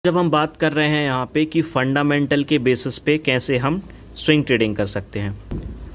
जब हम बात कर रहे हैं यहाँ पे कि फंडामेंटल के बेसिस पे कैसे हम स्विंग ट्रेडिंग कर सकते हैं,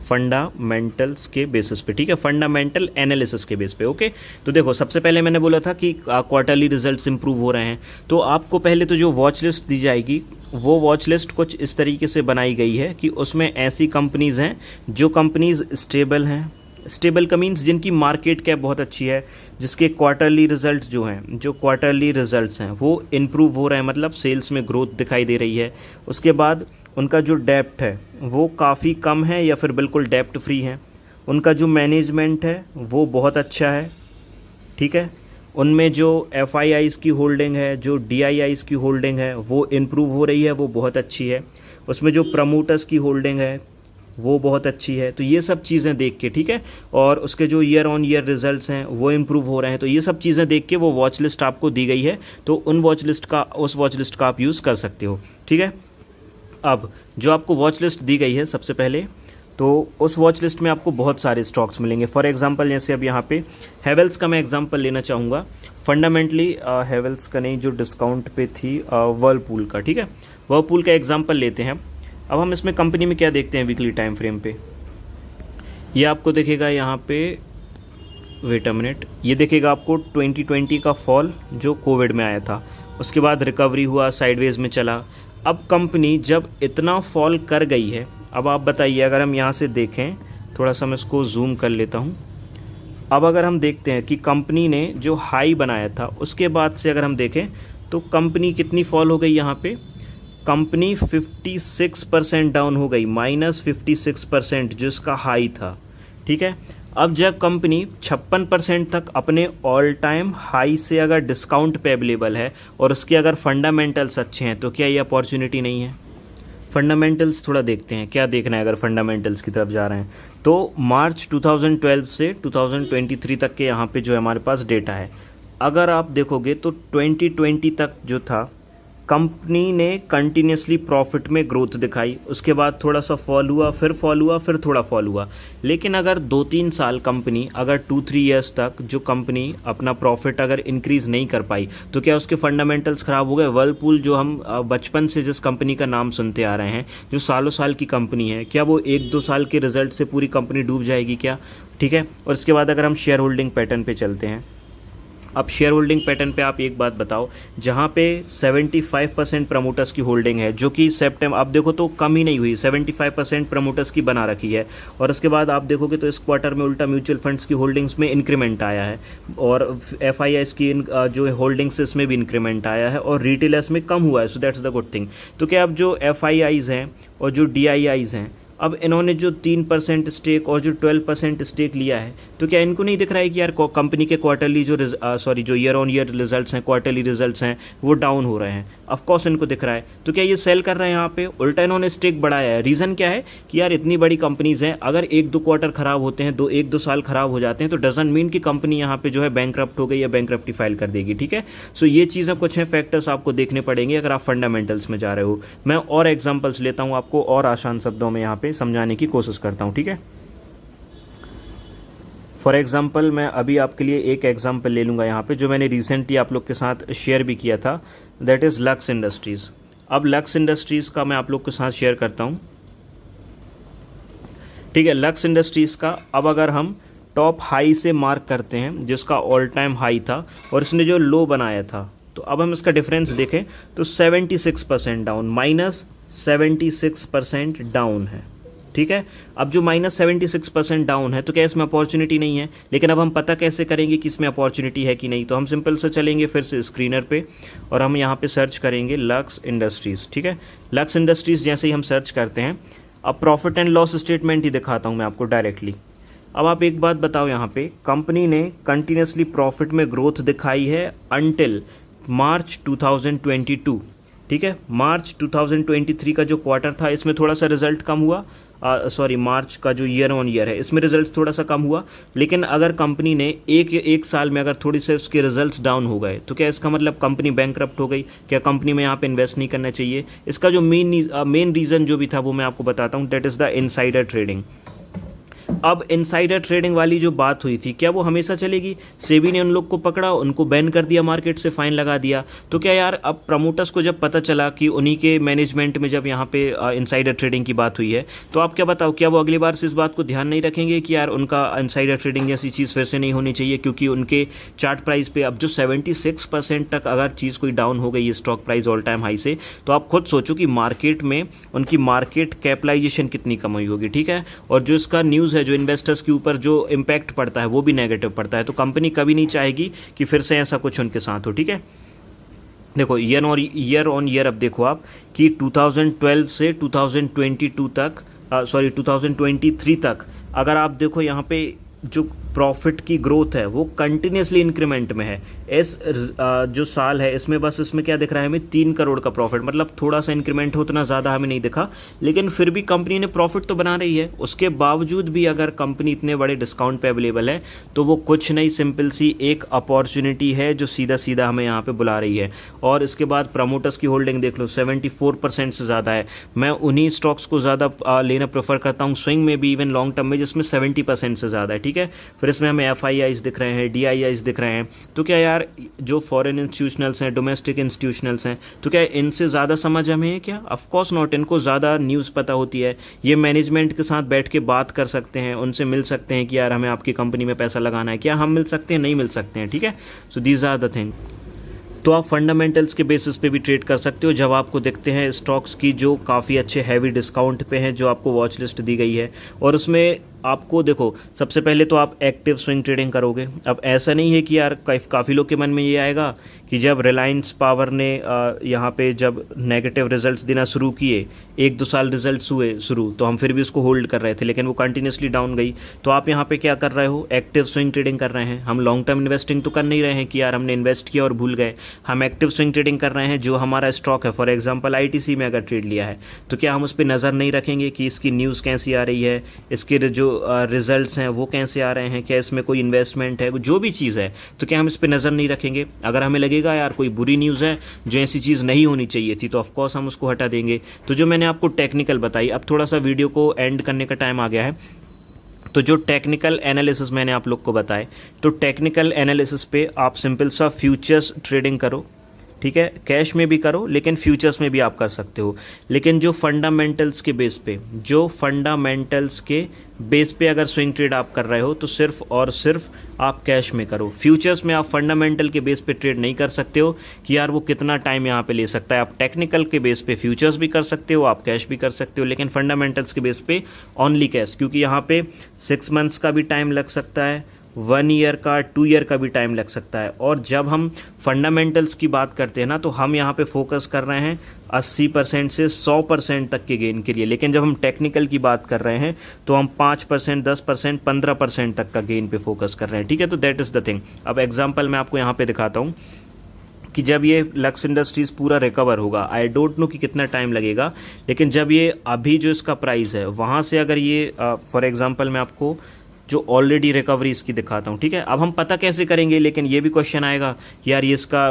फंडामेंटल्स के बेसिस पे, ठीक है, फंडामेंटल एनालिसिस के बेस पे। ओके, तो देखो सबसे पहले मैंने बोला था कि क्वार्टरली रिजल्ट्स इंप्रूव हो रहे हैं, तो आपको पहले तो जो वॉच लिस्ट दी जाएगी वो वॉच लिस्ट कुछ इस तरीके से बनाई गई है कि उसमें ऐसी कंपनीज़ हैं जो कंपनीज़ स्टेबल हैं, स्टेबल का मीन्स जिनकी मार्केट कैप बहुत अच्छी है, जिसके क्वार्टरली रिजल्ट जो हैं, जो क्वार्टरली रिजल्ट्स हैं वो इम्प्रूव हो रहे हैं, मतलब सेल्स में ग्रोथ दिखाई दे रही है। उसके बाद उनका जो डेप्ट है वो काफ़ी कम है या फिर बिल्कुल डेप्ट फ्री है। उनका जो मैनेजमेंट है वो बहुत अच्छा है, ठीक है। उनमें जो FIIs की होल्डिंग है, जो DIIs की होल्डिंग है वो इम्प्रूव हो रही है, वो बहुत अच्छी है। उसमें जो प्रमोटर्स की होल्डिंग है वो बहुत अच्छी है। तो ये सब चीज़ें देख के, ठीक है, और उसके जो ईयर ऑन ईयर रिजल्ट्स हैं वो इम्प्रूव हो रहे हैं, तो ये सब चीज़ें देख के वो वॉच लिस्ट आपको दी गई है, तो उस वॉच लिस्ट का आप यूज़ कर सकते हो, ठीक है। अब जो आपको वॉच लिस्ट दी गई है सबसे पहले, तो उस वॉच लिस्ट में आपको बहुत सारे स्टॉक्स मिलेंगे। फॉर एग्जांपल जैसे अब यहाँ पे हैवेल्स का मैं एग्जांपल लेना चाहूँगा। फंडामेंटली हैवेल्स का नहीं, जो डिस्काउंट पे थी वर्लपूल का, ठीक है, वर्लपूल का एग्जांपल लेते हैं। अब हम इसमें कंपनी में क्या देखते हैं वीकली टाइम फ्रेम पे, ये आपको दिखेगा यहाँ पे, वेट अ मिनट, ये दिखेगा आपको 2020 का फॉल जो कोविड में आया था, उसके बाद रिकवरी हुआ, साइडवेज में चला। अब कंपनी जब इतना फॉल कर गई है, अब आप बताइए, अगर हम यहाँ से देखें, थोड़ा सा मैं इसको जूम कर लेता हूँ। अब अगर हम देखते हैं कि कंपनी ने जो हाई बनाया था उसके बाद से अगर हम देखें तो कंपनी कितनी फॉल हो गई, यहाँ पे कंपनी 56% डाउन हो गई, -56% जो इसका हाई था, ठीक है। अब जब कंपनी 56% तक अपने ऑल टाइम हाई से अगर डिस्काउंट पे अवेलेबल है और उसके अगर फंडामेंटल्स अच्छे हैं, तो क्या ये अपॉर्चुनिटी नहीं है? फंडामेंटल्स थोड़ा देखते हैं, क्या देखना है अगर फंडामेंटल्स की तरफ जा रहे हैं तो मार्च 2012 से 2023 तक के यहाँ पे जो है हमारे पास डेटा है। अगर आप देखोगे तो 2020 तक जो था, कंपनी ने कंटिन्यूसली प्रॉफिट में ग्रोथ दिखाई, उसके बाद थोड़ा सा फॉल हुआ, फिर फॉल हुआ, फिर थोड़ा फॉल हुआ। लेकिन अगर 2-3 साल कंपनी, अगर 2-3 ईयर्स तक जो कंपनी अपना प्रॉफिट अगर इंक्रीज़ नहीं कर पाई, तो क्या उसके फंडामेंटल्स ख़राब हो गए? वर्लपूल जो हम बचपन से जिस कंपनी का नाम सुनते आ रहे हैं, जो सालों साल की कंपनी है, क्या वो 1-2 साल के रिजल्ट से पूरी कंपनी डूब जाएगी क्या? ठीक है। और उसके बाद अगर हम शेयर होल्डिंग पैटर्न पे चलते हैं, अब शेयर होल्डिंग पैटर्न पे आप एक बात बताओ, जहाँ पे 75% प्रमोटर्स की होल्डिंग है, जो कि सितंबर आप देखो तो कम ही नहीं हुई, 75% प्रमोटर्स की बना रखी है। और उसके बाद आप देखोगे तो इस क्वार्टर में उल्टा म्यूचुअल फंड्स की होल्डिंग्स में इंक्रीमेंट आया है, और FIIs की जो होल्डिंग्स इसमें भी इंक्रीमेंट आया है, और रिटेलर्स में कम हुआ है, so that's the good thing. तो क्या अब जो FIIs हैं और जो DIIs हैं, अब इन्होंने जो 3% स्टेक और जो 12% स्टेक लिया है, तो क्या इनको नहीं दिख रहा है कि यार कंपनी के क्वार्टरली जो ईयर ऑन ईयर रिजल्ट्स हैं, क्वार्टरली रिजल्ट्स हैं, वो डाउन हो रहे हैं? ऑफ कोर्स इनको दिख रहा है। तो क्या ये सेल कर रहे हैं यहाँ पे? उल्टा इन्होंने स्टेक बढ़ाया है। रीज़न क्या है कि यार इतनी बड़ी कंपनीज़ हैं, अगर 1-2 क्वार्टर ख़राब होते हैं, 1-2 साल ख़राब हो जाते हैं, तो डजंट मीन कि कंपनी यहाँ पे जो है बैंकरप्ट हो गई या बैंकरप्टी फाइल कर देगी, ठीक है। सो ये चीज़ें कुछ हैं, फैक्टर्स आपको देखने पड़ेंगे अगर आप फंडामेंटल्स में जा रहे हो। मैं और एग्जाम्पल्स लेता हूँ, आपको और आसान शब्दों में यहाँ पे समझाने की कोशिश करता हूँ, ठीक है। फॉर एग्जाम्पल मैं अभी आपके लिए एक एग्जाम्पल ले लूँगा यहाँ पे, जो मैंने रिसेंटली आप लोग के साथ शेयर भी किया था, दैट इज़ लक्स इंडस्ट्रीज़। अब लक्स इंडस्ट्रीज़ का मैं आप लोग के साथ शेयर करता हूँ, ठीक है। लक्स इंडस्ट्रीज़ का अब अगर हम टॉप हाई से मार्क करते हैं, जिसका ऑल टाइम हाई था और इसने जो लो बनाया था, तो अब हम इसका डिफरेंस देखें तो 76% डाउन, -76% डाउन है, ठीक है। अब जो -76% डाउन है, तो क्या इसमें अपॉर्चुनिटी नहीं है? लेकिन अब हम पता कैसे करेंगे कि इसमें अपॉर्चुनिटी है कि नहीं? तो हम सिंपल से चलेंगे फिर से स्क्रीनर पे और हम यहाँ पे सर्च करेंगे लक्स इंडस्ट्रीज़, ठीक है। लक्स इंडस्ट्रीज़ जैसे ही हम सर्च करते हैं, अब प्रॉफिट एंड लॉस स्टेटमेंट ही दिखाता हूँ मैं आपको डायरेक्टली। अब आप एक बात बताओ, यहाँ पे कंपनी ने कंटिन्यूसली प्रॉफिट में ग्रोथ दिखाई है अंटिल मार्च 2022, ठीक है। मार्च 2023 का जो क्वार्टर था, इसमें थोड़ा सा रिजल्ट कम हुआ, मार्च का जो ईयर ऑन ईयर है, इसमें रिजल्ट्स थोड़ा सा कम हुआ। लेकिन अगर कंपनी ने एक साल में अगर थोड़ी से उसके रिजल्ट्स डाउन हो गए, तो क्या इसका मतलब कंपनी बैंकरप्ट हो गई? क्या कंपनी में यहाँ पे इन्वेस्ट नहीं करना चाहिए? इसका जो मेन रीज़न जो भी था वो मैं आपको बताता हूँ, that is the insider trading. अब इनसाइडर ट्रेडिंग वाली जो बात हुई थी, क्या वो हमेशा चलेगी? सेबी ने उन लोग को पकड़ा, उनको बैन कर दिया, मार्केट से फाइन लगा दिया। तो क्या यार अब प्रमोटर्स को जब पता चला कि उन्हीं के मैनेजमेंट में जब यहाँ पे इनसाइडर ट्रेडिंग की बात हुई है, तो आप क्या बताओ, क्या वो अगली बार से इस बात को ध्यान नहीं रखेंगे कि यार उनका इनसाइडर ट्रेडिंग जैसी चीज़ फिर से नहीं होनी चाहिए? क्योंकि उनके चार्ट प्राइस पे अब जो 76% तक अगर चीज़ कोई डाउन हो गई है stock price all time high से, तो आप खुद सोचो कि मार्केट में उनकी मार्केट कैपिटलाइजेशन कितनी कम हुई होगी, ठीक है। और जो इसका न्यूज़ है, जो इन्वेस्टर्स के ऊपर जो इम्पैक्ट पड़ता है वो भी नेगेटिव पड़ता है। तो कंपनी कभी नहीं चाहेगी कि फिर से ऐसा कुछ उनके साथ हो, ठीक है। देखो ईयर ऑन ईयर अब देखो आप कि 2012 से 2022 तक 2023 तक अगर आप देखो यहाँ पे जो प्रॉफिट की ग्रोथ है वो कंटिन्यूसली इंक्रीमेंट में है। जो साल है इसमें बस इसमें क्या दिख रहा है हमें 3 करोड़ का प्रॉफिट, मतलब थोड़ा सा इंक्रीमेंट हो, उतना ज़्यादा हमें नहीं दिखा, लेकिन फिर भी कंपनी ने प्रॉफिट तो बना रही है। उसके बावजूद भी अगर कंपनी इतने बड़े डिस्काउंट पे अवेलेबल है तो वो कुछ नहीं, सिंपल सी एक अपॉर्चुनिटी है जो सीधा सीधा हमें यहाँ पे बुला रही है। और इसके बाद प्रमोटर्स की होल्डिंग देख लो, 74% से ज़्यादा है। मैं उन्हीं स्टॉक्स को ज़्यादा लेना प्रेफर करता हूँ, स्विंग में भी, इवन लॉन्ग टर्म में, जिसमें 70% से ज़्यादा है, ठीक है। फिर इसमें हमें FIIs दिख रहे हैं, DIIs दिख रहे हैं। तो क्या यार जो फॉरेन इंस्टीट्यूशनल्स हैं, डोमेस्टिक इंस्टीट्यूशनल्स हैं, तो क्या इनसे ज़्यादा समझ हमें है क्या? Of course not. इनको ज़्यादा न्यूज़ पता होती है, ये मैनेजमेंट के साथ बैठ के बात कर सकते हैं, उनसे मिल सकते हैं कि यार हमें आपकी कंपनी में पैसा लगाना है। क्या हम मिल सकते हैं? नहीं मिल सकते हैं, ठीक है। So these are the thing. तो आप फंडामेंटल्स के बेसिस पे भी ट्रेड कर सकते हो जब आपको देखते हैं स्टॉक्स की जो काफ़ी अच्छे हैवी डिस्काउंट पे हैं, जो आपको वॉच लिस्ट दी गई है, और उसमें आपको देखो सबसे पहले तो आप एक्टिव स्विंग ट्रेडिंग करोगे। अब ऐसा नहीं है कि यार काफ़ी लोग के मन में ये आएगा कि जब रिलायंस पावर ने यहाँ पे जब नेगेटिव रिजल्ट्स देना शुरू किए, 1-2 साल रिजल्ट्स हुए शुरू, तो हम फिर भी उसको होल्ड कर रहे थे, लेकिन वो कंटिन्यूसली डाउन गई। तो आप यहाँ पे क्या कर रहे हो? एक्टिव स्विंग ट्रेडिंग कर रहे हैं। हम लॉन्ग टर्म इन्वेस्टिंग तो कर नहीं रहे हैं कि यार हमने इन्वेस्ट किया और भूल गए। हम एक्टिव स्विंग ट्रेडिंग कर रहे हैं। जो हमारा स्टॉक है, फॉर एग्जांपल ITC में अगर ट्रेड लिया है, तो क्या हम उस पर नज़र नहीं रखेंगे कि इसकी न्यूज़ कैसी आ रही है, इसके जो रिजल्ट्स हैं वो कैसे आ रहे हैं, क्या इसमें कोई इन्वेस्टमेंट है, जो भी चीज़ है, तो क्या हम इस पर नज़र नहीं रखेंगे? अगर हमें लगेगा यार कोई बुरी न्यूज़ है, जो ऐसी चीज़ नहीं होनी चाहिए थी, तो ऑफकोर्स हम उसको हटा देंगे। तो जो मैंने आपको टेक्निकल बताई, अब थोड़ा सा वीडियो को एंड करने का टाइम आ गया है, तो जो टेक्निकल एनालिसिस मैंने आप लोग को बताए, तो टेक्निकल एनालिसिस पे आप सिंपल सा फ्यूचर्स ट्रेडिंग करो, ठीक है। कैश में भी करो, लेकिन फ्यूचर्स में भी आप कर सकते हो। लेकिन जो फंडामेंटल्स के बेस पे अगर स्विंग ट्रेड आप कर रहे हो, तो सिर्फ और सिर्फ आप कैश में करो। फ्यूचर्स में आप फंडामेंटल के बेस पे ट्रेड नहीं कर सकते हो कि यार वो कितना टाइम यहाँ पे ले सकता है। आप टेक्निकल के बेस पे फ्यूचर्स भी कर सकते हो, आप कैश भी कर सकते हो, लेकिन फंडामेंटल्स के बेस पे ओनली कैश, क्योंकि यहाँ पे 6 मंथ्स का भी टाइम लग सकता है, 1 ईयर का, 2 ईयर का भी टाइम लग सकता है। और जब हम फंडामेंटल्स की बात करते हैं ना, तो हम यहाँ पे फोकस कर रहे हैं 80% से 100% तक के गेन के लिए। लेकिन जब हम टेक्निकल की बात कर रहे हैं, तो हम 5%, 10%, 15% तक का गेन पे फोकस कर रहे हैं, ठीक है। तो दैट इज़ द थिंग। अब एग्जाम्पल मैं आपको यहाँ पे दिखाता हूँ कि जब ये लक्स इंडस्ट्रीज़ पूरा रिकवर होगा, आई डोंट नो कि कितना टाइम लगेगा, लेकिन जब ये अभी जो इसका प्राइस है वहाँ से अगर ये फॉर एग्जांपल मैं आपको जो ऑलरेडी रिकवरी इसकी दिखाता हूँ, ठीक है। अब हम पता कैसे करेंगे, लेकिन ये भी क्वेश्चन आएगा कि यार ये इसका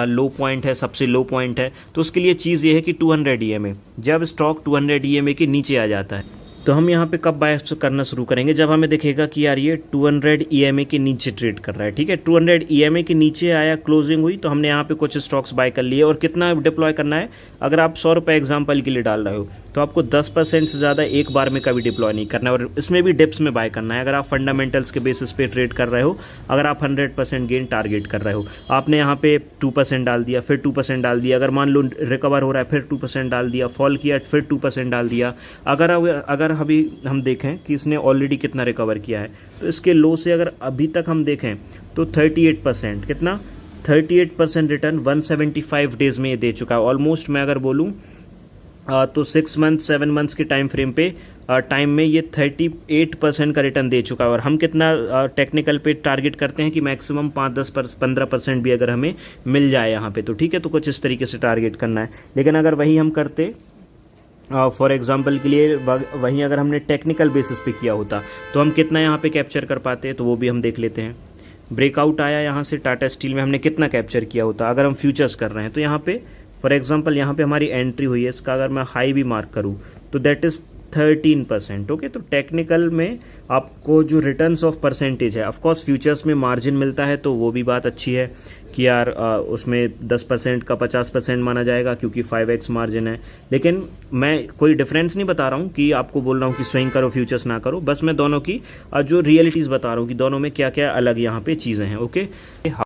लो पॉइंट है, सबसे लो पॉइंट है। तो उसके लिए चीज़ ये है कि 200 EMA, जब स्टॉक 200 EMA के नीचे आ जाता है, तो हम यहाँ पे कब बाय करना शुरू करेंगे? जब हमें दिखेगा कि यार ये 200 EMA के नीचे ट्रेड कर रहा है, ठीक है। 200 EMA के नीचे आया, क्लोजिंग हुई, तो हमने यहाँ पे कुछ स्टॉक्स बाय कर लिए। और कितना डिप्लॉय करना है? अगर आप 100 रुपये एग्जाम्पल के लिए डाल रहे हो, तो आपको 10% से ज़्यादा एक बार में कभी डिप्लॉय नहीं करना है, और इसमें भी डिप्स में बाय करना है। अगर आप फंडामेंटल्स के बेसिस पे ट्रेड कर रहे हो, अगर आप 100% गेन टारगेट कर रहे हो, आपने यहाँ पे 2% डाल दिया, फिर 2% डाल दिया, अगर मान लो रिकवर हो रहा है फिर 2% डाल दिया, फॉल किया फिर 2% डाल दिया। अगर अभी हम देखें कि इसने ऑलरेडी कितना रिकवर किया है, तो इसके लो से अगर अभी तक हम देखें तो 38%, कितना 38% रिटर्न 175 डेज़ में ये दे चुका है। ऑलमोस्ट मैं अगर बोलूँ तो 6 मंथ 7 मंथ्स के टाइम फ्रेम पे में ये 38% का रिटर्न दे चुका है। और हम कितना टेक्निकल पे टारगेट करते हैं कि मैक्सिमम 5-10-15% भी अगर हमें मिल जाए यहाँ पे, तो ठीक है। तो कुछ इस तरीके से टारगेट करना है। लेकिन अगर वही हम करते फॉर एग्जांपल के लिए, वहीं अगर हमने टेक्निकल बेसिस पे किया होता, तो हम कितना यहाँ पे कैप्चर कर पाते, तो वो भी हम देख लेते हैं। ब्रेकआउट आया यहाँ से टाटा स्टील में, हमने कितना कैप्चर किया होता अगर हम फ्यूचर्स कर रहे हैं। तो यहाँ पे फॉर एग्जांपल यहाँ पे हमारी एंट्री हुई है, इसका अगर मैं हाई भी मार्क करूँ, तो दैट इज़ 13%। ओके, तो टेक्निकल में आपको जो रिटर्न्स ऑफ परसेंटेज है, ऑफकोर्स फ्यूचर्स में मार्जिन मिलता है तो वो भी बात अच्छी है कि यार उसमें 10% का 50% माना जाएगा क्योंकि 5x मार्जिन है। लेकिन मैं कोई डिफरेंस नहीं बता रहा हूँ कि आपको बोल रहा हूँ कि स्विंग करो फ्यूचर्स ना करो, बस मैं दोनों की जो रियलिटीज़ बता रहा हूँ कि दोनों में क्या क्या अलग यहाँ पे चीज़ें हैं। ओके,